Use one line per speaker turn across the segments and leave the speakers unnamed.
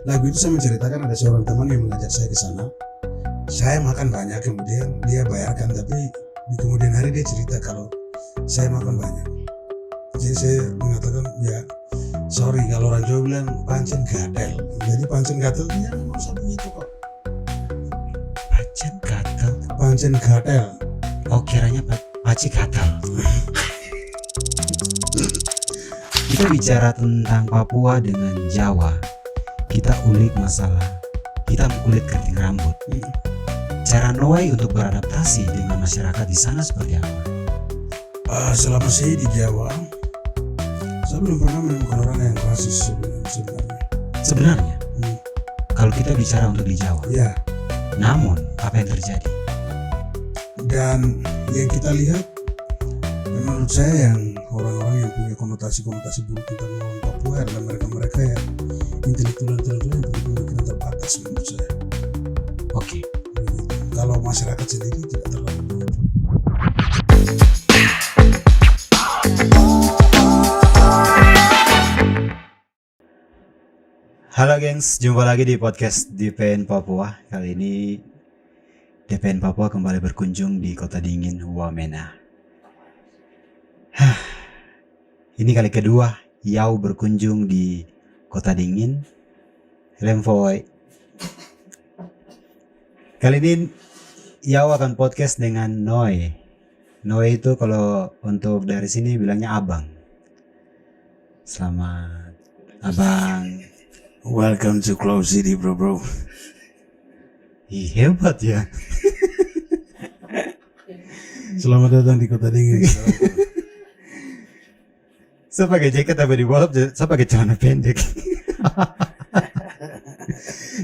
lagu itu saya menceritakan ada seorang teman yang mengajak saya ke sana. Saya makan banyak, kemudian dia bayarkan, tapi di kemudian hari dia cerita kalau saya makan banyak. Jadi saya mengatakan, ya sorry, kalau orang Jawa bilang pancen gatel. Jadi pancen gatel ya nggak usah begitu kok.
Pancen gatel.
Pancen gatel.
Oh, kiranya paci gatel. Kita bicara tentang Papua dengan Jawa. Kita ulik masalah hitam kulit keriting rambut. Cara Noe untuk beradaptasi dengan masyarakat di sana seperti apa?
Selama saya di Jawa, saya belum pernah menemukan orang yang rasis sebenarnya.
Sebenarnya, kalau kita bicara untuk di Jawa,
Ya,
namun apa yang terjadi?
dan yang kita lihat, menurut saya yang orang-orang yang punya konotasi buruk tentang orang Papua adalah mereka-mereka yang intelektual yang berpemikiran terbatas menurut saya.
Oke.
Kalau masyarakat sendiri tidak terlalu.
Halo gengs, jumpa lagi di podcast DPN Papua. Kali ini DPN Papua kembali berkunjung di kota dingin Wamena. Ini kali kedua Yau berkunjung di kota dingin Lemfoy. Kali ini Yau akan podcast dengan Noe. Noe itu kalau untuk dari sini bilangnya abang. Selamat abang.
Welcome to Cloud City, bro.
Ih, hebat ya.
Selamat datang di kota dingin.
Saya pakai jaket tapi di bawah saya pakai celana pendek.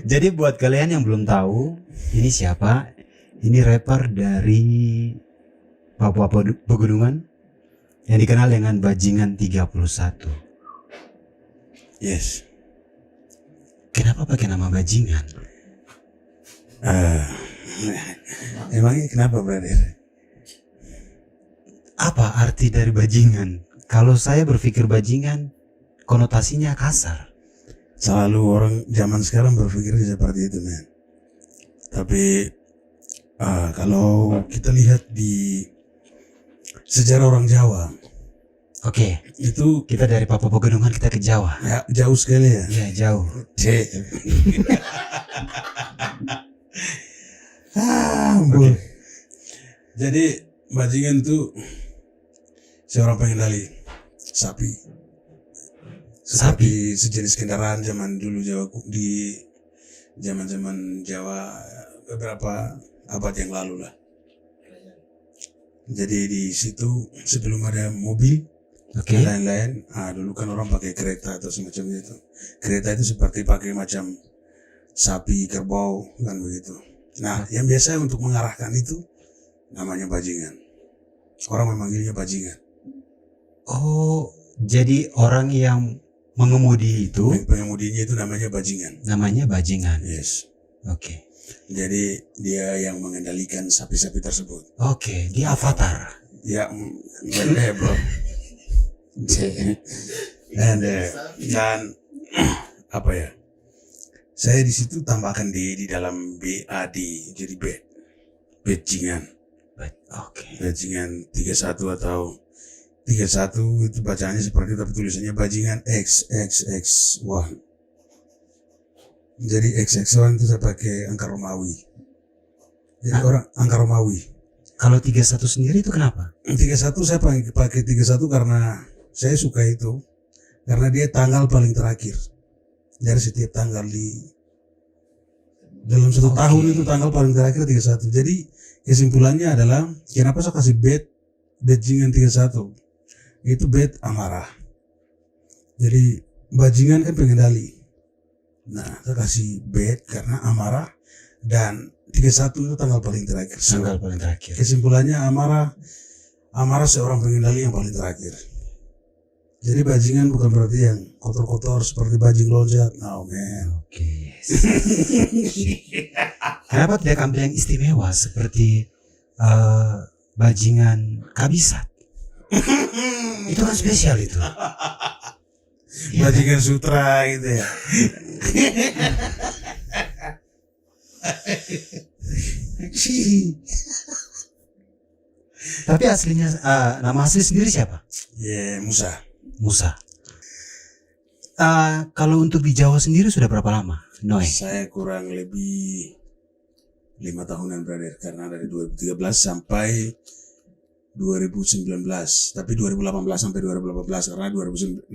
Jadi buat kalian yang belum tahu, ini siapa? Ini rapper dari Papua Pegunungan yang dikenal dengan Bajingan 31.
Yes.
Kenapa pakai nama Bajingan?
Emangnya kenapa, brother?
Apa arti dari Bajingan? Kalau saya berpikir Bajingan, konotasinya kasar.
Selalu orang zaman sekarang berpikir seperti itu, men. Tapi kalau kita lihat di sejarah orang Jawa,
Oke,
itu
kita dari Papua Pegunungan kita ke Jawa.
ya, jauh sekali ya.
Iya, jauh.
Ampun. Jadi Bajingan itu seorang pengendali sapi. Seperti sejenis kendaraan zaman dulu Jawa, di zaman Jawa beberapa abad yang lalu lah. Jadi di situ sebelum ada mobil
Oke.
dan lain-lain, dulu kan orang pakai kereta atau semacam itu. Kereta itu seperti pakai macam sapi, kerbau, kan begitu. Nah, yang biasa untuk mengarahkan itu namanya Bajingan. Orang memanggilnya Bajingan.
Oh, jadi orang yang mengemudi itu
Pengemudinya itu namanya Bajingan.
namanya Bajingan.
Yes.
Oke.
Jadi dia yang mengendalikan sapi-sapi tersebut.
Oke, dia avatar.
Ya, bener bro. Dan apa ya? Saya di situ tambahkan di dalam BAD, jadi Bajingan.
Oke.
Bajingan 31 atau 31 itu bacaannya seperti itu, tapi tulisannya Bajingan XXX1. Jadi XX1 itu saya pakai angka Romawi. Jadi orang angka Romawi.
Kalau 31 sendiri itu kenapa?
31 saya pakai 31 karena saya suka itu. Karena dia tanggal paling terakhir. Dari setiap tanggal di dalam satu tahun itu tanggal paling terakhir 31. Jadi kesimpulannya adalah kenapa saya kasih Bajingan 31? Itu amarah. Jadi Bajingan kan pengendali. Nah, saya kasih karena amarah, dan 31 itu tanggal paling terakhir.
Tanggal paling terakhir.
Kesimpulannya amarah seorang pengendali yang paling terakhir. Jadi Bajingan bukan berarti yang kotor-kotor seperti bajing loncat. No man.
Oke. Kenapa tidak ambil yang istimewa seperti Bajingan Kabisat? Itu kan spesial itu.
Bajingan sutra gitu ya.
Tapi aslinya nama asli sendiri siapa?
Ya, Musa.
Musa. Kalau untuk di Jawa sendiri sudah berapa lama, Noe?
Saya kurang lebih 5 tahunan brother, karena dari 2013 sampai 2019, tapi 2018 sampai 2018, karena 2018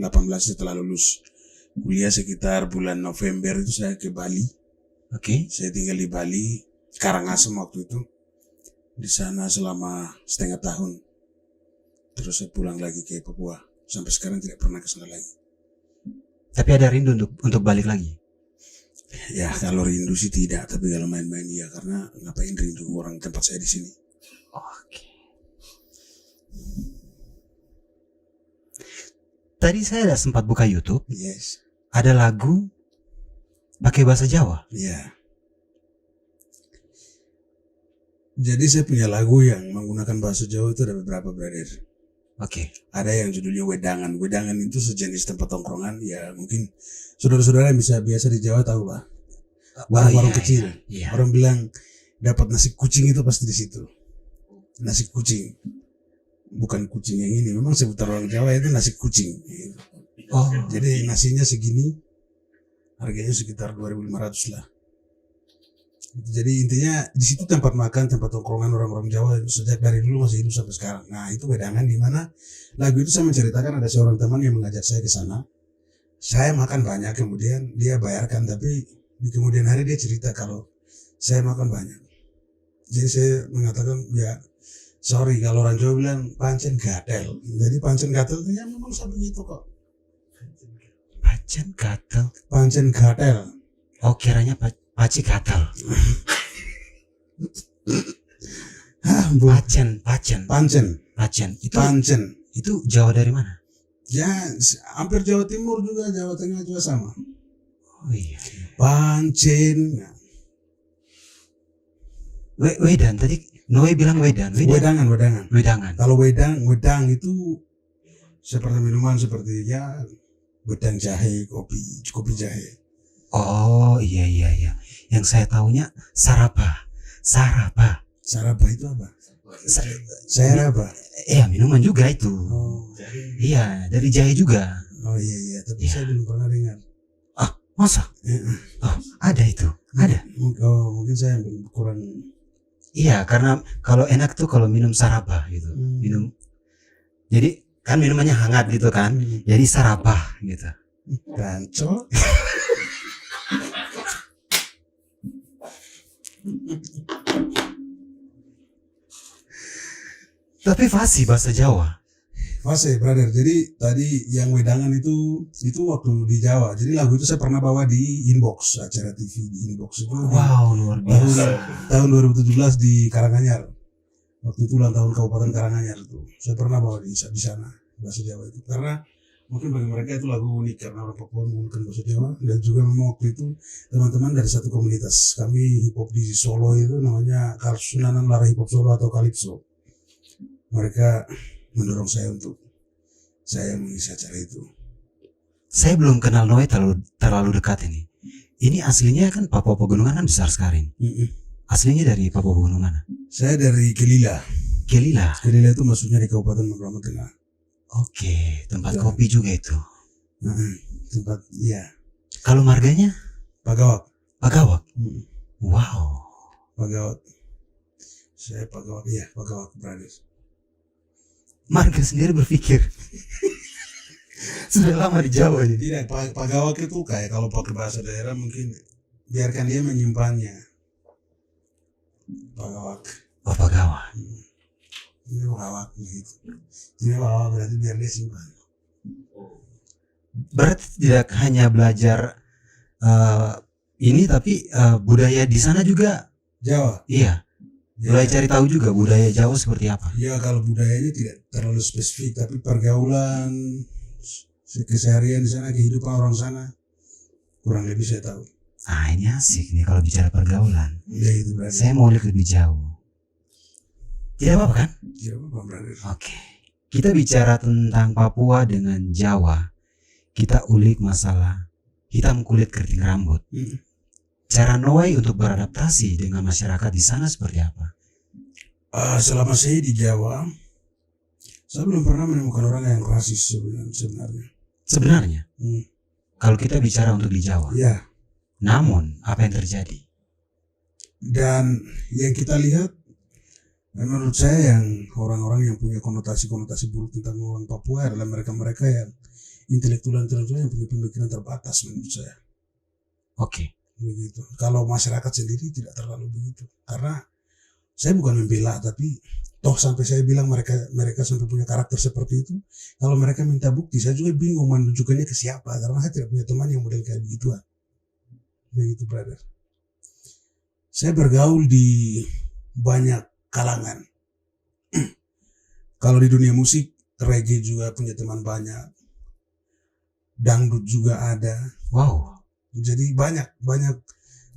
setelah lulus kuliah sekitar bulan November itu saya ke Bali.
Oke.
Saya tinggal di Bali, Karangasem waktu itu. Di sana selama setengah tahun. Terus saya pulang lagi ke Papua. Sampai sekarang tidak pernah ke sana lagi.
Tapi ada rindu untuk balik lagi?
Ya kalau rindu sih tidak, tapi kalau main-main iya, karena ngapain rindu orang tempat saya di sini.
Oke. Tadi saya ada sempat buka YouTube.
Yes.
Ada lagu pakai bahasa Jawa.
Ya. Jadi saya punya lagu yang menggunakan bahasa Jawa itu ada beberapa brother.
Oke.
Ada yang judulnya Wedangan. Wedangan itu sejenis tempat tongkrongan. Ya mungkin saudara-saudara yang biasa di Jawa tahu lah. Warung-warung kecil.
Iya.
Orang bilang dapat nasi kucing itu pasti di situ. Nasi kucing. Bukan kucing yang ini. Memang sebutan orang Jawa itu nasi kucing.
Oh.
Jadi nasinya segini. Harganya sekitar 2.500 lah. Jadi intinya di situ tempat makan, tempat tongkrongan orang-orang Jawa sejak dari dulu masih hidup sampai sekarang. Nah itu Wedangan, di mana lagu itu saya menceritakan ada seorang teman yang mengajak saya ke sana. Saya makan banyak, kemudian dia bayarkan, tapi di kemudian hari dia cerita kalau saya makan banyak. Jadi saya mengatakan ya sorry, kalau orang Jawa bilang pancen gatel. Jadi pancen gatel itu ya memang seperti itu kok.
Pancen gatel.
Pancen gatel.
Oh kiranya paci gatel. Pancen. Itu Jawa dari mana?
Ya hampir Jawa Timur juga, Jawa Tengah juga sama.
Oh iya.
Pancen.
Wedan tadi Noe bilang wedan.
Wedangan. Kalau wedang itu seperti minuman seperti ya wedang jahe, kopi jahe.
Oh iya. Yang saya tahunya sarapa.
Sarapa itu apa? Sarapa.
Iya minuman juga itu.
Oh.
Iya dari jahe juga.
Oh iya. Tapi saya belum pernah dengar.
Ah masa? Oh ada itu. Ada.
Oh mungkin saya kurang.
Iya karena kalau enak tuh kalau minum sarapa gitu. Minum. Jadi kan minumannya hangat gitu kan. Jadi sarapa gitu.
Gancol.
Tapi fasih bahasa Jawa.
Fasih brother. Jadi tadi yang Wedangan itu waktu di Jawa. Jadi lagu itu saya pernah bawa di Inbox, acara TV di Inbox itu.
Wow luar biasa.
Tahun 2017 di Karanganyar. Waktu itu ulang tahun Kabupaten Karanganyar itu. Saya pernah bawa di sana bahasa Jawa itu. Karena mungkin bagi mereka itu lagu unik karena orang Papua menggunakan bahasa Jawa, dan juga memang waktu itu teman-teman dari satu komunitas kami hip hop di Solo itu namanya Sunanan Lara Hip Hop Solo atau Kalipso. Mereka mendorong saya untuk saya mengisi acara itu.
Saya belum kenal Noe terlalu dekat ini. Ini aslinya kan Papua Pegunungan kan besar sekali. Aslinya dari Papua Pegunungan.
Saya dari Kelila.
Kelila
Itu maksudnya di Kabupaten Magelang Tengah.
Oke, tempat kopi juga itu.
Tempat, iya.
Kalau marganya?
Pagawak.
Wow.
Pagawak. Saya Pagawak, iya, Pagawak Brothers.
Marga sendiri berpikir sudah lama di Jawa ini.
Tidak, Pagawak itu kayak kalau pakai bahasa daerah mungkin biarkan dia menyimpannya. Pagawak.
Oh, Pagawak.
Ini Pagawak gitu. Ini Pagawak berarti biar dia simpan.
Berarti tidak hanya belajar ini tapi budaya di sana juga
Jawa.
Iya. Mulai cari tahu juga budaya Jawa seperti apa.
Ya kalau budayanya tidak terlalu spesifik, tapi pergaulan, keseharian di sana, kehidupan orang sana kurang lebih saya tahu.
Ah ini asik nih kalau bicara pergaulan.
Ya itu berarti.
Saya mau lebih jauh. Tidak apa-apa kan?
Tidak apa-apa berarti.
Oke. Kita bicara tentang Papua dengan Jawa. kita ulik masalah hitam kulit keriting rambut. Cara Noe untuk beradaptasi dengan masyarakat di sana seperti apa?
Selama saya di Jawa, saya belum pernah menemukan orang yang rasis sebenarnya.
Sebenarnya, kalau kita bicara untuk di Jawa,
Ya,
namun apa yang terjadi?
dan yang kita lihat, menurut saya yang orang-orang yang punya konotasi-konotasi buruk tentang orang Papua adalah mereka-mereka yang intelektual yang punya pemikiran terbatas menurut saya.
Oke.
Begitu. Kalau masyarakat sendiri tidak terlalu begitu. Karena saya bukan membela, tapi toh sampai saya bilang mereka sampai punya karakter seperti itu. Kalau mereka minta bukti, saya juga bingung menunjukkannya ke siapa. Karena saya tidak punya teman yang model kayak begituan. Begitu, brother. Saya bergaul di banyak kalangan. Kalau di dunia musik, reggae juga punya teman banyak. Dangdut juga ada.
Wow.
Jadi banyak.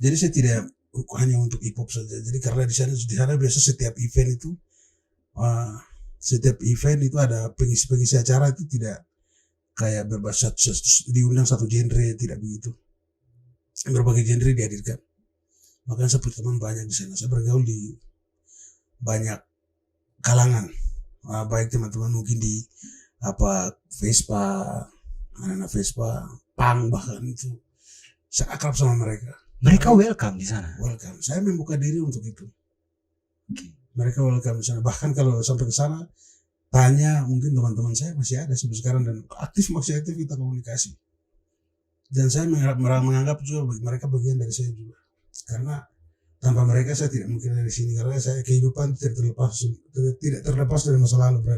Jadi saya tidak hanya untuk hip hop saja. Jadi karena di sana biasa setiap event itu ada pengisi acara itu tidak kayak berbasis diundang satu genre, tidak begitu. Berbagai genre dihadirkan. Makanya saya punya teman banyak di sana. Saya bergaul di banyak kalangan. Baik teman-teman mungkin di Vespa, anak-anak Vespa, punk bahkan itu. Saya akrab sama mereka.
Mereka welcome di sana.
Welcome. Saya membuka diri untuk itu.
Okay.
Mereka welcome di sana. Bahkan kalau sampai ke sana, tanya mungkin teman-teman saya masih ada sampai sekarang dan masih aktif kita komunikasi. Dan saya menganggap juga mereka bagian dari saya juga. Karena tanpa mereka saya tidak mungkin ada di sini. Karena saya kehidupan tidak terlepas dari masa lalu, bro.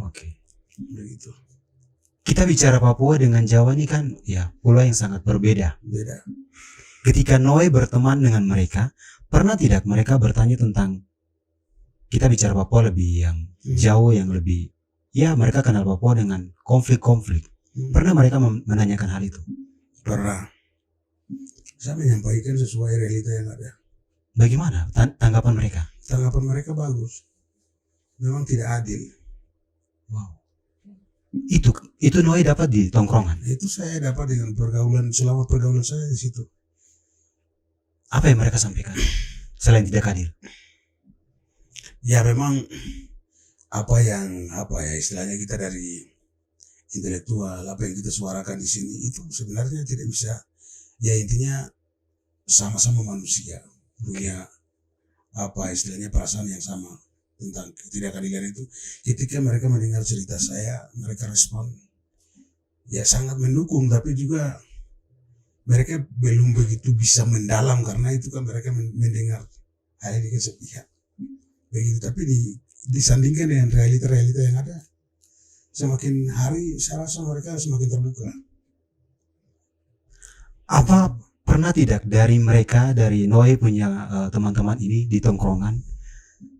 Oke.
Begitu.
Kita bicara Papua dengan Jawa ini kan ya pulau yang sangat berbeda.
Beda.
Ketika Noe berteman dengan mereka, pernah tidak mereka bertanya tentang kita bicara Papua lebih yang jauh, yang lebih ya mereka kenal Papua dengan konflik-konflik. Pernah mereka menanyakan hal itu?
Pernah. Saya menyampaikan sesuai realita yang ada.
Bagaimana tanggapan mereka?
Tanggapan mereka bagus. Memang tidak adil.
Wow. Itu Noe dapat di tongkrongan.
Itu saya dapat dengan selama pergaulan saya di situ.
Apa yang mereka sampaikan selain tidak adil?
Ya memang apa ya istilahnya kita dari intelektual, apa yang kita suarakan di sini itu sebenarnya tidak bisa. Ya intinya sama-sama manusia punya istilahnya perasaan yang sama tentang ketidakadilan itu. Ketika mereka mendengar cerita saya, mereka respon ya sangat mendukung, tapi juga mereka belum begitu bisa mendalam karena itu kan mereka mendengar hal ini kan sepihak begitu. Tapi disandingkan dengan realita-realita yang ada, semakin hari saya rasa mereka semakin terbuka.
Apa pernah tidak dari Noe punya teman-teman ini di tongkrongan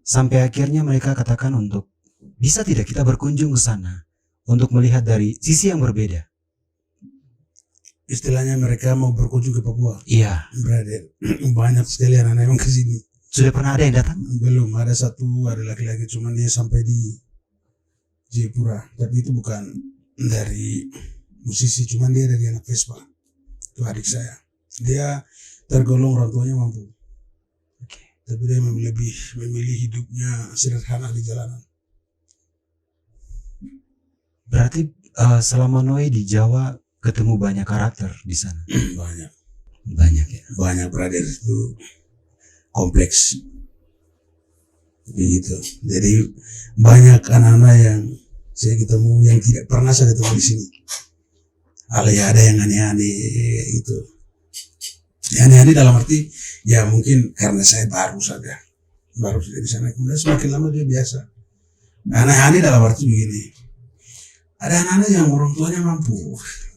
sampai akhirnya mereka katakan untuk bisa tidak kita berkunjung ke sana untuk melihat dari sisi yang berbeda?
Istilahnya mereka mau berkunjung ke Papua.
Iya.
Berada banyak sekali anak-anak yang kesini.
Sudah pernah ada yang datang?
Belum, ada laki-laki cuman dia sampai di Jayapura. Tapi itu bukan dari musisi, cuman dia dari anak Vespa. Itu adik saya. Dia tergolong orang tuanya mampu.
Okay.
Tapi dia lebih memilih hidupnya sederhana di jalanan.
Berarti selama Noe di Jawa ketemu banyak karakter di sana. Banyak ya.
Banyak, brother, itu kompleks. Begitu. Jadi banyak anak-anak yang saya ketemu yang tidak pernah saya ketemu di sini. Ada yang aneh-aneh itu. Aneh-aneh dalam arti ya mungkin karena saya baru saja di sana. Kemudian semakin lama dia biasa. Aneh-aneh dalam arti begini. Ada anak-anak yang orang tuanya mampu,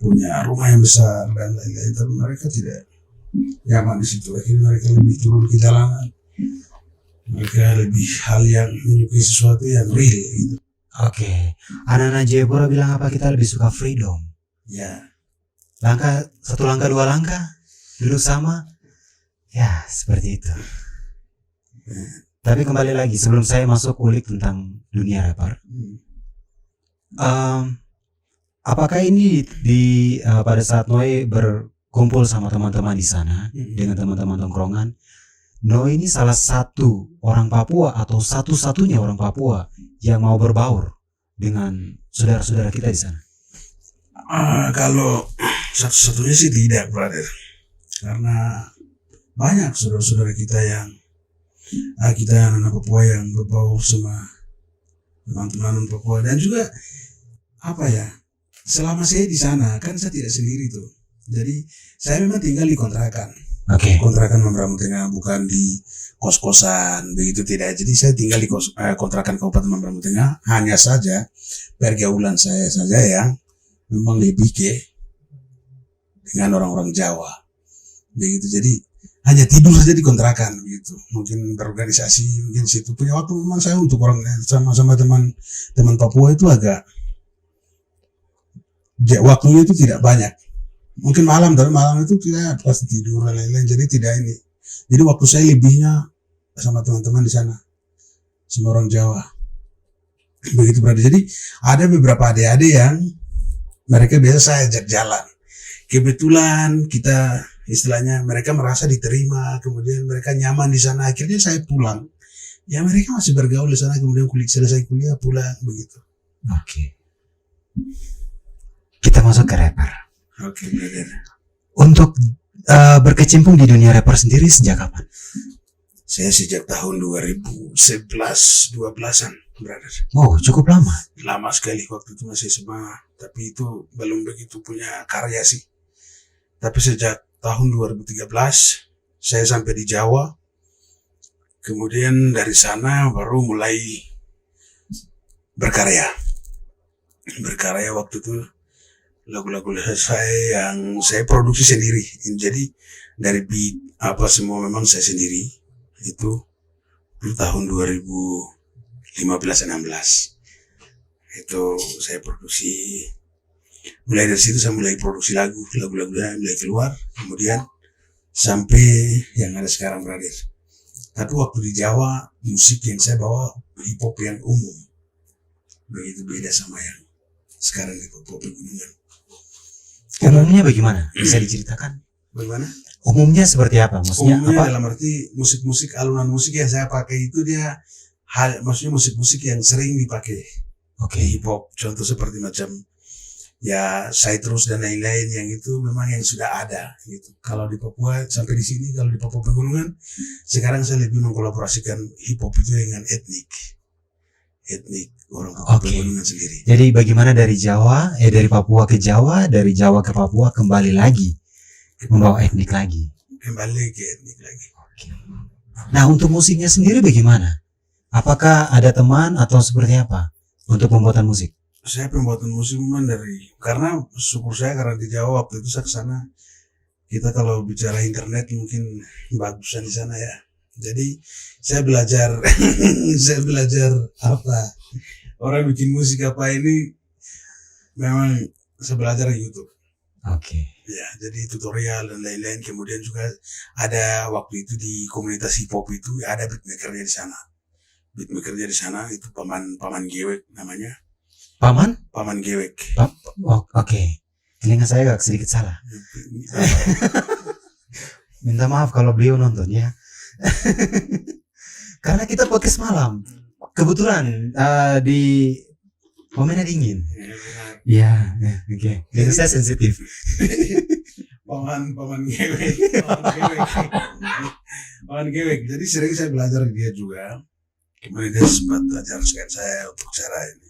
punya rumah yang besar dan lain-lain, tapi mereka tidak nyaman di situ. Akhirnya mereka lebih turun ke jalanan. Mereka lebih hal yang menyukai sesuatu yang real gitu.
Oke. Anak-anak Jayapura bilang apa, kita lebih suka freedom.
Ya.
Satu langkah, dua langkah, duduk sama. Ya, seperti itu. Tapi kembali lagi, sebelum saya masuk ulik tentang dunia rapper. apakah ini pada saat Noe berkumpul sama teman-teman di sana dengan teman-teman tongkrongan, Noe ini salah satu orang Papua atau satu-satunya orang Papua yang mau berbaur dengan saudara-saudara kita di sana?
Kalau satu-satunya sih tidak, brother. Karena banyak saudara-saudara kita yang kita anak Papua yang berbaur sama teman-teman Papua. Dan juga selama saya di sana kan saya tidak sendiri tuh. Jadi saya memang tinggal di kontrakan. Kontrakan Mamberamo Tengah, bukan di kos-kosan begitu, tidak. Jadi saya tinggal di kontrakan Kabupaten Mamberamo Tengah. Hanya saja pergaulan saya saja yang memang lebih dengan orang-orang Jawa begitu. Jadi hanya tidur saja di kontrakan begitu. Mungkin berorganisasi mungkin situ. Punya waktu memang saya untuk orang sama teman Papua itu agak waktunya itu tidak banyak. Mungkin malam, tapi malam itu tidak pasti tidur dan lain-lain. Jadi tidak ini. Jadi waktu saya lebihnya sama teman-teman di sana, sama orang Jawa begitu, berarti. Jadi ada beberapa adik-adik yang mereka biasa saya ajak jalan. Kebetulan kita istilahnya mereka merasa diterima, kemudian mereka nyaman di sana. Akhirnya saya pulang. Ya mereka masih bergaul di sana, kemudian selesai kuliah pulang begitu.
Kita masuk ke rapper.
Brother.
Untuk berkecimpung di dunia rapper sendiri sejak kapan?
Saya sejak tahun 2011-12an, brother.
Oh, cukup lama.
Lama sekali, waktu itu masih SMA, tapi itu belum begitu punya karya sih. Tapi sejak tahun 2013 saya sampai di Jawa. Kemudian dari sana baru mulai berkarya. Berkarya waktu itu lagu-lagu saya yang saya produksi sendiri. Jadi dari beat semua memang saya sendiri. Itu tahun 2015-16 itu saya produksi. Mulai dari situ saya mulai produksi lagu-lagunya mulai keluar, kemudian sampai yang ada sekarang, brother. Tapi waktu di Jawa musik yang saya bawa hip hop yang umum, begitu beda sama yang sekarang di Papua Pegunungan.
Umumnya bagaimana? Bisa diceritakan?
Bagaimana?
Umumnya seperti apa? Maksudnya
umumnya
apa?
Dalam arti musik-musik, alunan musik yang saya pakai itu dia maksudnya musik-musik yang sering dipakai. Hip hop, contoh seperti macam ya Citrus dan lain-lain, yang itu memang yang sudah ada gitu. Kalau di Papua sampai di sini, kalau di Papua Pegunungan sekarang saya lebih mengkolaborasikan hip hop itu dengan etnik orang Papua Pegunungan sendiri.
Jadi bagaimana dari Papua ke Jawa, dari Jawa ke Papua kembali lagi membawa etnik lagi.
Kembali ke etnik lagi.
Nah, untuk musiknya sendiri bagaimana? Apakah ada teman atau seperti apa untuk pembuatan musik?
Saya pembuatan musik memang karena syukur saya karena di Jawa waktu itu saya kesana. Kita kalau bicara internet mungkin bagusan di sana ya. Jadi saya belajar orang bikin musik ini memang saya belajar di YouTube. Ya, jadi tutorial dan lain-lain. Kemudian juga ada waktu itu di komunitas hip hop itu ada beatmakernya di sana. Beatmakernya di sana itu Paman Gewek namanya. Paman Gewek.
Telinga saya agak sedikit salah. Minta maaf kalau beliau nonton ya. Karena kita podcast malam. Kebetulan di momennya dingin. Ya, oke. Jadi saya sensitif.
Paman Gewek. Jadi sering saya belajar dia juga. Kemudian dia sempat ajarkan saya untuk cara ini.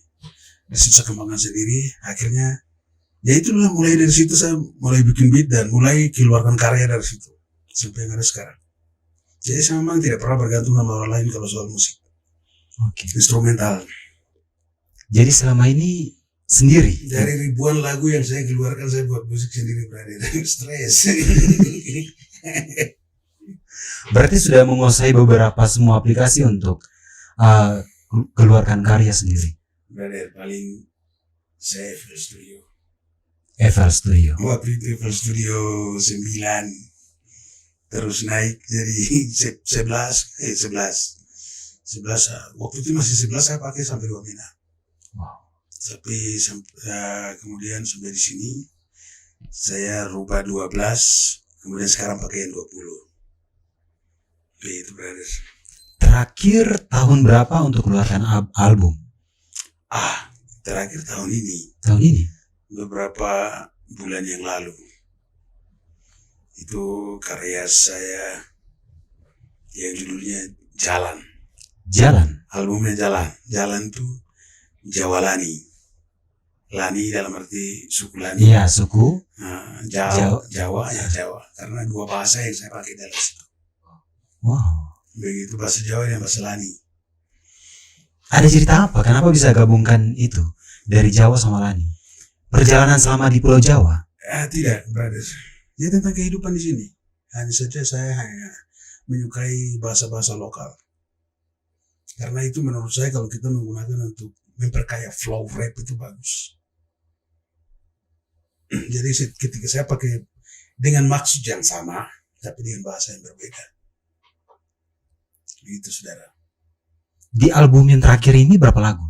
Dia susah kembangkan sendiri. Akhirnya, ya itulah mulai dari situ saya mulai bikin beat dan mulai keluarkan karya dari situ sampai yang ada sekarang. Jadi saya memang tidak pernah bergantung sama orang lain kalau soal musik. Instrumental.
Jadi selama ini sendiri.
Dari ribuan lagu yang saya keluarkan, saya buat musik sendiri, berarti stres.
Berarti sudah menguasai semua aplikasi untuk keluarkan karya sendiri.
Brother, paling saya FL
Studio.
Waktu itu FL Studio 9, terus naik jadi 11. Waktu itu masih 11 saya pakai sampai 2 mina. Tapi kemudian sampai di sini saya rubah 12, kemudian sekarang pakai yang 20. Begitu, brother.
Terakhir tahun berapa untuk keluarkan album?
Terakhir tahun ini.
Tahun ini?
Beberapa bulan yang lalu. Itu karya saya yang judulnya Jalan.
Jalan?
Albumnya Jalan. Jalan itu Jawa Lani. Lani dalam arti suku Lani.
Iya, suku.
Jawa. Karena dua bahasa yang saya pakai dalam situ.
Wow.
Begitu, bahasa Jawa dan bahasa Lani.
Ada cerita apa? Kenapa bisa gabungkan itu dari Jawa sama Lani? Perjalanan selama di Pulau Jawa?
Tidak, brother. Ya tentang kehidupan di sini. Hanya saja saya hanya menyukai bahasa-bahasa lokal. Karena itu menurut saya kalau kita menggunakan untuk memperkaya flow rap itu bagus. Jadi ketika saya pakai dengan maksud yang sama, tapi dengan bahasa yang berbeda. Begitu, saudara.
Di album yang terakhir ini berapa lagu?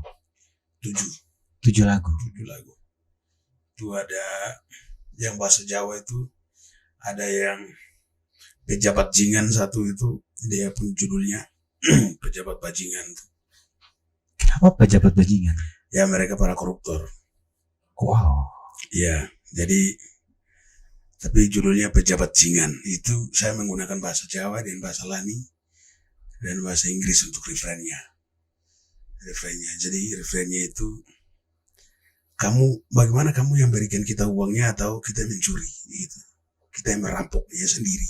7
lagu.
Itu ada yang bahasa Jawa itu, ada yang Pejabat Jingan satu itu, dia pun judulnya Pejabat Bajingan.
Kenapa pejabat bajingan?
Ya, mereka para koruptor.
Wow.
Ya, jadi tapi judulnya Pejabat Jingan. Itu saya menggunakan bahasa Jawa dan bahasa Lani dan bahasa Inggris untuk refrennya. Jadi refrennya itu, bagaimana kamu yang berikan kita uangnya atau kita mencuri gitu. Kita yang merampok dia sendiri.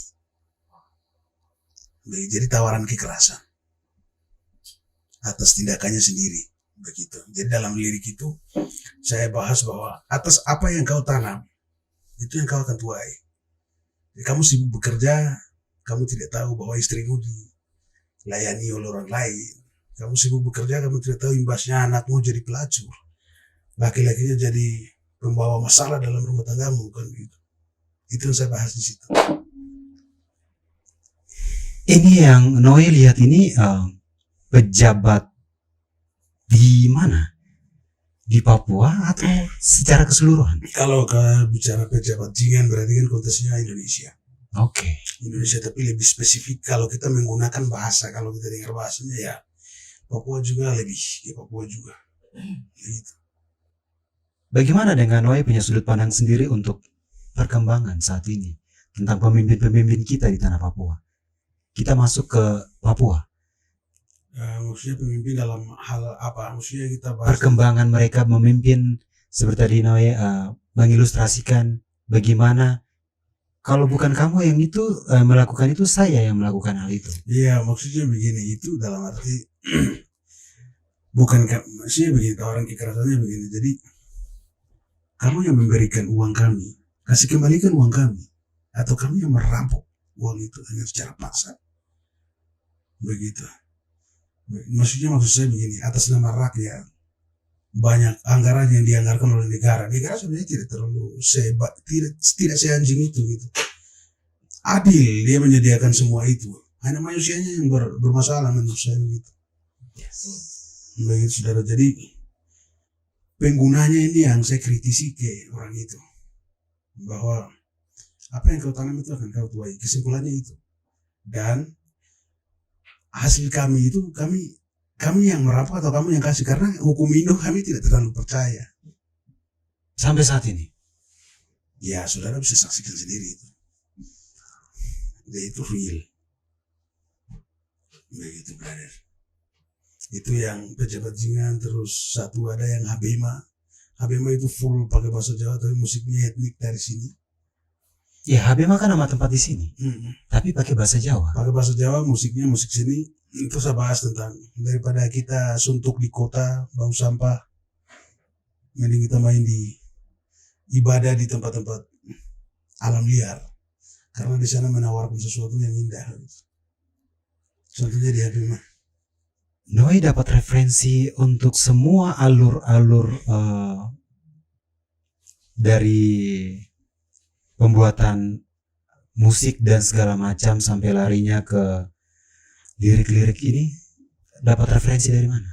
Jadi tawaran kekerasan atas tindakannya sendiri, begitu. Jadi dalam lirik itu saya bahas bahwa atas apa yang kau tanam itu yang kau akan tuai. Jadi kamu sibuk bekerja, kamu tidak tahu bahwa istrimu dilayani oleh orang lain. Kamu sibuk bekerja, kamu tidak tahu imbasnya anakmu jadi pelacur, laki-lakinya jadi pembawa masalah dalam rumah tanggamu, kan gitu. Itu yang saya bahas di situ.
Ini yang Noe lihat ini pejabat di mana? Di Papua atau secara keseluruhan?
Kalau bicara pejabat jingan berarti kan konteksnya Indonesia.
Oke.
Indonesia, tapi lebih spesifik kalau kita menggunakan bahasa, kalau kita dengar bahasanya ya Papua juga lebih, ya Papua juga. Gitu.
Bagaimana dengan Noe punya sudut pandang sendiri untuk perkembangan saat ini tentang pemimpin-pemimpin kita di tanah Papua? Kita masuk ke Papua.
Maksudnya pemimpin dalam hal apa? Maksudnya kita bahas
perkembangan mereka memimpin, seperti tadi Noe mengilustrasikan bagaimana kalau bukan kamu yang itu melakukan itu, saya yang melakukan hal itu.
Iya, maksudnya begini, itu dalam arti maksudnya begini, tawaran kekerasannya begini. Jadi kamu yang memberikan uang kami, kasih kembalikan uang kami, atau kami yang merampok uang itu dengan secara paksa. Begitu. Maksud saya begini, atas nama rakyat banyak anggaran yang dianggarkan oleh negara. Negara sebenarnya tidak terlalu tidak seanjing itu gitu. Adil, dia menyediakan semua itu. Hanya manusianya yang bermasalah menurut saya begitu.
Yes.
Begitu, saudara. Jadi penggunanya ini yang saya kritisi ke orang itu, bahwa apa yang kau tanam itu akan kau tuai. Kesimpulannya itu. Dan hasil kami itu kami yang merampok atau kamu yang kasih, karena hukum Indo kami tidak terlalu percaya
sampai saat ini.
Ya, saudara bisa saksikan sendiri itu. Dia itu real. Begitu, brother. Itu yang pejabat jingan. Terus satu ada yang Habema. Habema itu full pakai bahasa Jawa tapi musiknya etnik dari sini.
Ya, Habema kan nama tempat di sini. Tapi pakai bahasa Jawa.
Pakai bahasa Jawa, musiknya musik sini. Itu saya bahas tentang daripada kita suntuk di kota bau sampah, mending kita main di ibadah di tempat-tempat alam liar, karena di sana menawarkan sesuatu yang indah. Contohnya di Habema.
Noe dapat referensi untuk semua alur-alur dari pembuatan musik dan segala macam sampai larinya ke lirik-lirik ini, dapat referensi dari mana?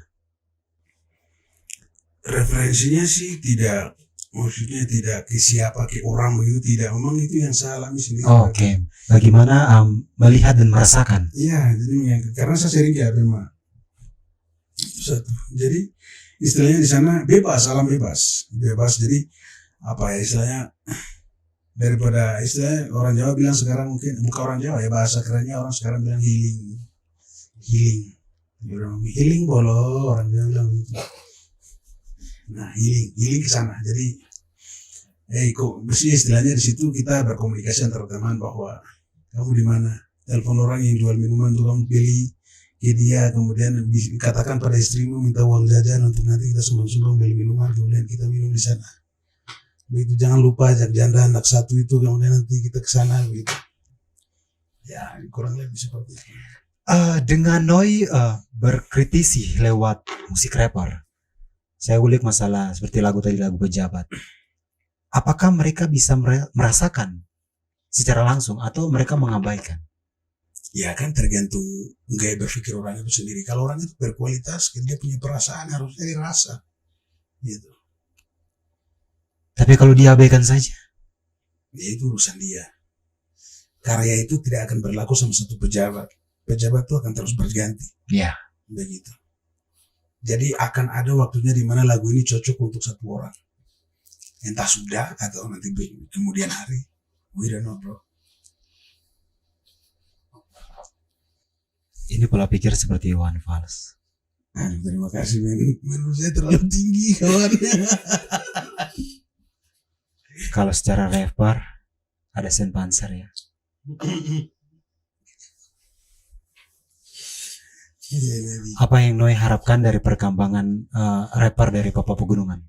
referensinya sih tidak, maksudnya tidak ke siapa, ke orang begitu, tidak. Memang itu yang saya alami sendiri.
Oke. Bagaimana melihat dan merasakan?
Iya, jadi karena saya sering ke Abema. Itu satu. Jadi istilahnya di sana bebas, alam bebas. Jadi apa ya istilahnya, daripada istilahnya orang Jawa bilang sekarang, mungkin bukan orang Jawa ya, bahasa kerennya orang sekarang bilang healing. Healing bolo, orang Jawa bilang begitu. Nah, healing ke sana. Jadi kok mesti istilahnya di situ kita berkomunikasi antar teman bahwa kamu di mana, telepon orang yang jual minuman tuh kamu beli ke dia, kemudian katakan pada istrimu minta uang jajan untuk nanti kita sumbang-sumbang beli minuman, kemudian kita minum di sana. Begitu, jangan lupa ajak janda anak satu itu, kemudian nanti kita ke sana begitu. Ya, kurang lebih seperti itu.
Dengan Noi berkritisi lewat musik rapper, saya ulik masalah seperti lagu tadi, lagu Pejabat. Apakah mereka bisa merasakan secara langsung atau mereka mengabaikan?
Ya kan tergantung gaya berpikir orang itu sendiri. Kalau orang itu berkualitas, dia punya perasaan, harusnya dirasa. Gitu.
Tapi kalau diabaikan saja?
Ya itu urusan dia. Karya itu tidak akan berlaku sama satu pejabat. Pejabat itu akan terus berganti.
Iya.
Begitu. Jadi akan ada waktunya di mana lagu ini cocok untuk satu orang. Entah sudah atau nanti kemudian hari. We don't know, bro.
Ini pola pikir seperti Iwan Fals.
Terima kasih, menurut saya terlalu tinggi kawannya.
Kalau secara rapper ada Sen Panzer ya. Apa yang Noi harapkan dari perkembangan rapper dari Papua Pegunungan?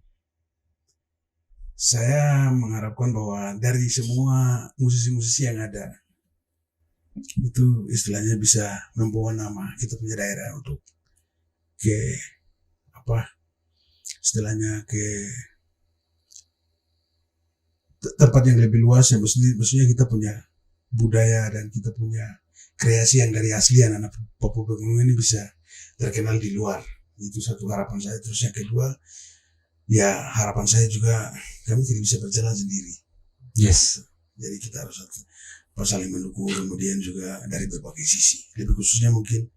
Saya mengharapkan bahwa dari semua musisi-musisi yang ada, itu istilahnya bisa membawa nama kita punya daerah untuk ke istilahnya ke tempat yang lebih luas, ya maksudnya kita punya budaya dan kita punya kreasi yang dari asli anak Papua Pegunungan ini bisa terkenal di luar. Itu satu harapan saya. Terus yang kedua, ya harapan saya juga kami tidak bisa berjalan sendiri.
Yes.
Jadi kita harus saling mendukung, kemudian juga dari berbagai sisi. Lebih khususnya mungkin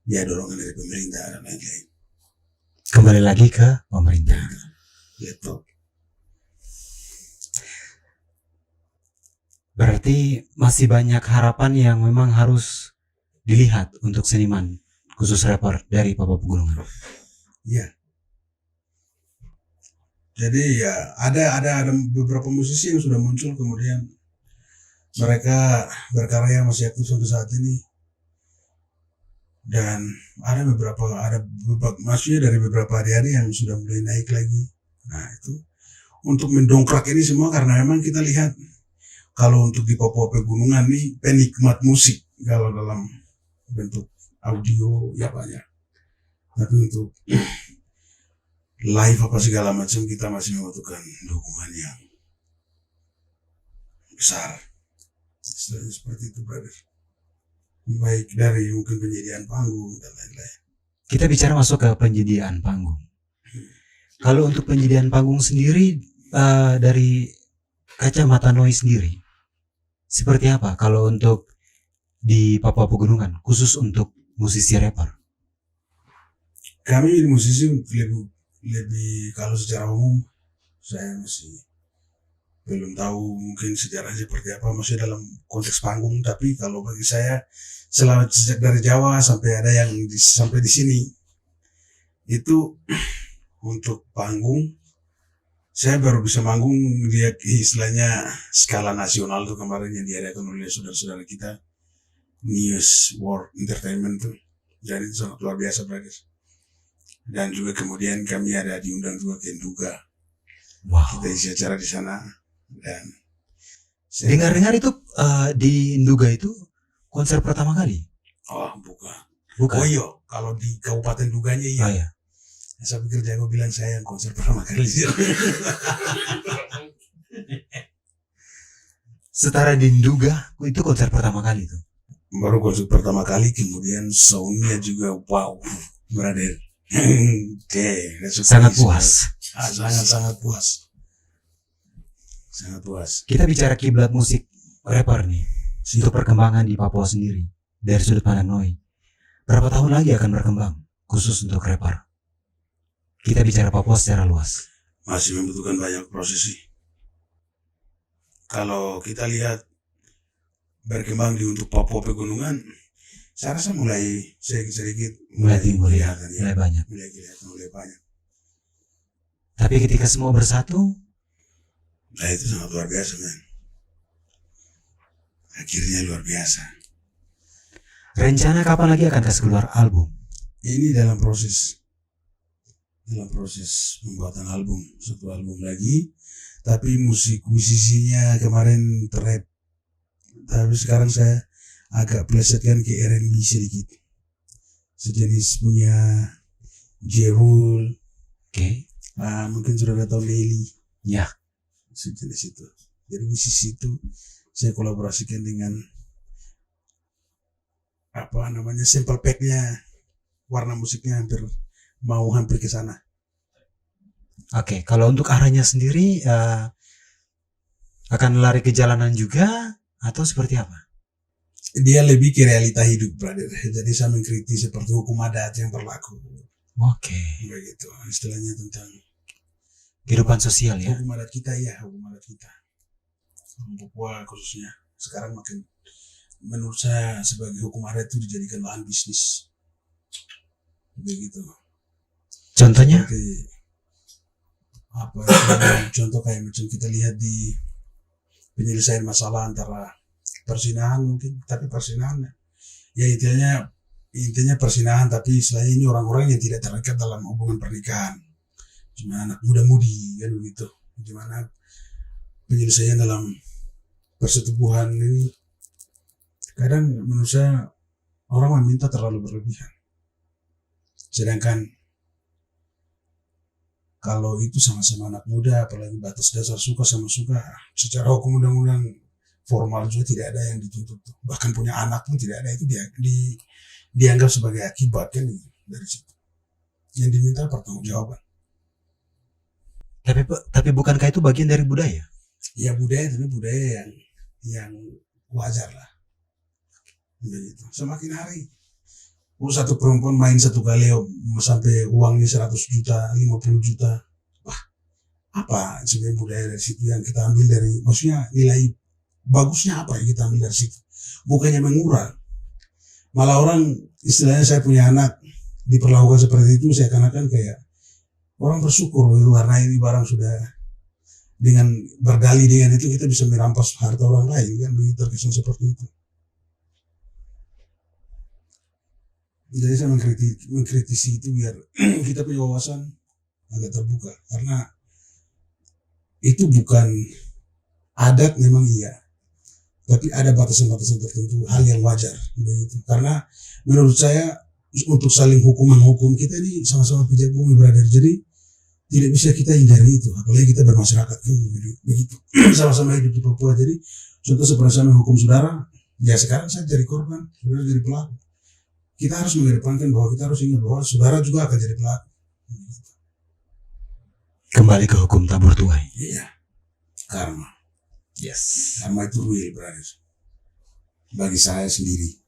ya dorongan dari pemerintah dan lain-lain.
Kembali lagi ke pemerintah.
Laptop.
Berarti masih banyak harapan yang memang harus dilihat untuk seniman, khusus rapper dari Papua Pegunungan.
Iya. Jadi ya ada beberapa musisi yang sudah muncul, kemudian mereka berkarya masih aktif sampai saat ini. Dan ada beberapa maksudnya dari beberapa hari-hari yang sudah mulai naik lagi. Nah itu untuk mendongkrak ini semua karena memang kita lihat kalau untuk di Papua Pegunungan nih penikmat musik kalau dalam bentuk audio ya banyak. Tapi untuk live apa segala macam kita masih membutuhkan dukungan yang besar. Seperti itu, brother. Baik dari mungkin penyediaan panggung dan lain-lain.
Kita bicara masuk ke penyediaan panggung. Kalau untuk penyediaan panggung sendiri dari kacamata Noi sendiri, seperti apa kalau untuk di Papua Pegunungan, khusus untuk musisi rapper?
Kami musisi lebih kalau secara umum saya masih belum tahu mungkin sejarahnya seperti apa, masih dalam konteks panggung. Tapi kalau bagi saya selama sejak dari Jawa sampai ada yang sampai di sini itu untuk panggung saya baru bisa manggung dia istilahnya skala nasional tuh kemarin yang diadakan oleh saudara-saudara kita News World Entertainment tuh, dan itu sangat luar biasa, brother. Dan juga kemudian kami ada diundang juga ke Nduga.
Wow.
Kita isi acara di sana. Dan
dengar-dengar itu di Nduga itu konser pertama kali?
Oh bukan.
Bukan.
Oh iya, kalau di Kabupaten Nduganya iya.
Oh iya.
Saya pikir Jago bilang saya yang konser pertama kali.
Setara di Nduga itu konser pertama kali tuh.
Baru konser pertama kali, kemudian soundnya juga wow, brother. Oke,
Sangat puas.
Sangat puas. Sangat puas.
Kita bicara kiblat musik rapper nih. Untuk perkembangan di Papua sendiri dari sudut pandang Noi. Berapa tahun lagi akan berkembang khusus untuk rapper? Kita bicara Papua secara luas.
Masih membutuhkan banyak proses sih. Kalau kita lihat berkembang di untuk Papua pegunungan, saya rasa mulai sedikit
Mulai timbul ya,
kelihatan
mulai banyak.
mulai banyak.
Tapi ketika semua bersatu,
Nah itu sangat luar biasa men. Akhirnya luar biasa.
rencana kapan lagi akan kasih keluar album?
Ini dalam proses pembuatan album, satu album lagi. Tapi musisinya kemarin terrap. Tapi sekarang saya agak plesetkan ke R&B sedikit. Sejenis punya Jerul.
Oke.
Mungkin sudah tahu Nelly.
Ya.
Sejenis itu. Jadi musisi itu saya kolaborasikan dengan sample packnya, warna musiknya hampir ke sana.
Oke, kalau untuk arahnya sendiri akan lari ke jalanan juga atau seperti apa?
Dia lebih ke realita hidup, brother. Jadi saya mengkritik seperti hukum adat yang berlaku.
Oke.
Begitu, istilahnya tentang
Kehidupan sosial ya.
hukum adat kita ya, hukum adat kita. Papua khususnya sekarang makin, menurut saya sebagai hukum adat itu dijadikan lahan bisnis. Begitu.
Contohnya?
Seperti contoh kayak macam kita lihat di penyelesaian masalah antara persinahan mungkin, tapi persinahan ya intinya persinahan, tapi istilahnya ini orang-orang yang tidak terikat dalam hubungan pernikahan, cuma anak muda-mudi kan begitu. Gimana penyelesaian dalam persetubuhan ini kadang menurut saya orang meminta terlalu berlebihan, sedangkan kalau itu sama-sama anak muda, apalagi batas dasar suka sama suka, secara hukum undang-undang formal juga tidak ada yang dituntut. Bahkan punya anak pun tidak ada, itu dianggap sebagai akibat kan dari situ. Yang diminta pertanggungjawaban.
Tapi bukankah itu bagian dari budaya?
Ya budaya, tapi budaya yang wajar lah. Begitu. Semakin hari satu perempuan main satu kali sampai uangnya 100 juta, 50 juta. Wah, apa sebenarnya budaya dari situ yang kita ambil dari, maksudnya nilai bagusnya apa yang kita ambil dari situ? Bukannya mengurang. Malah orang, istilahnya saya punya anak diperlakukan seperti itu, saya akan kayak orang bersyukur karena ini barang sudah dengan berdalih dengan itu kita bisa merampas harta orang lain kan, begitu terkesan seperti itu. Jadi saya mengkritisi itu biar kita punya wawasan agak terbuka, karena itu bukan adat memang iya, tapi ada batasan-batasan tertentu, hal yang wajar begitu. Karena menurut saya untuk saling hukum kita ini sama-sama pijak bumi, brother. Jadi tidak bisa kita hindari itu, apalagi kita bermasyarakat begitu. Sama-sama hidup di Papua. Jadi contoh seperti sama hukum saudara, ya sekarang saya jadi korban, saudara jadi pelaku. Kita harus mengedepankan bahwa kita harus ingat bahwa saudara juga akan jadi pelaku.
Kembali ke hukum tabur tuai.
Iya, karma.
Yes.
Karma itu real, brother. Bagi saya sendiri.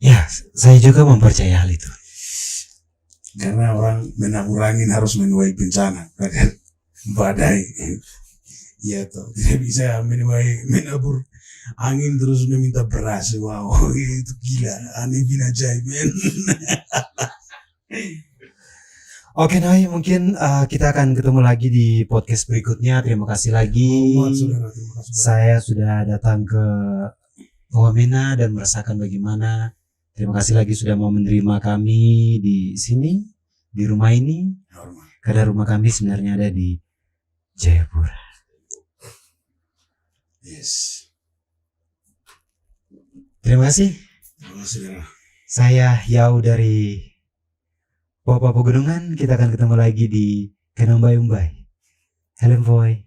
Ya, saya juga mempercayai hal itu.
Karena orang menanggulangi harus menuai bencana, brother. Badai. Iya toh, tidak bisa menabur angin terus meminta beras. Wow, itu gila, aneh bin ajaib, men.
Oke, Noi, mungkin kita akan ketemu lagi di podcast berikutnya. Terima kasih lagi.
Saudara, terima kasih.
Saya sudah datang ke Wamena dan merasakan bagaimana. Terima kasih lagi sudah mau menerima kami di sini, di rumah ini. Karena rumah kami sebenarnya ada di Jayapura.
Yes.
Terima kasih.
Terima kasih, saudara.
Saya Yau dari Papua Pegunungan. Kita akan ketemu lagi di Kenambai Umbai. Hello boy.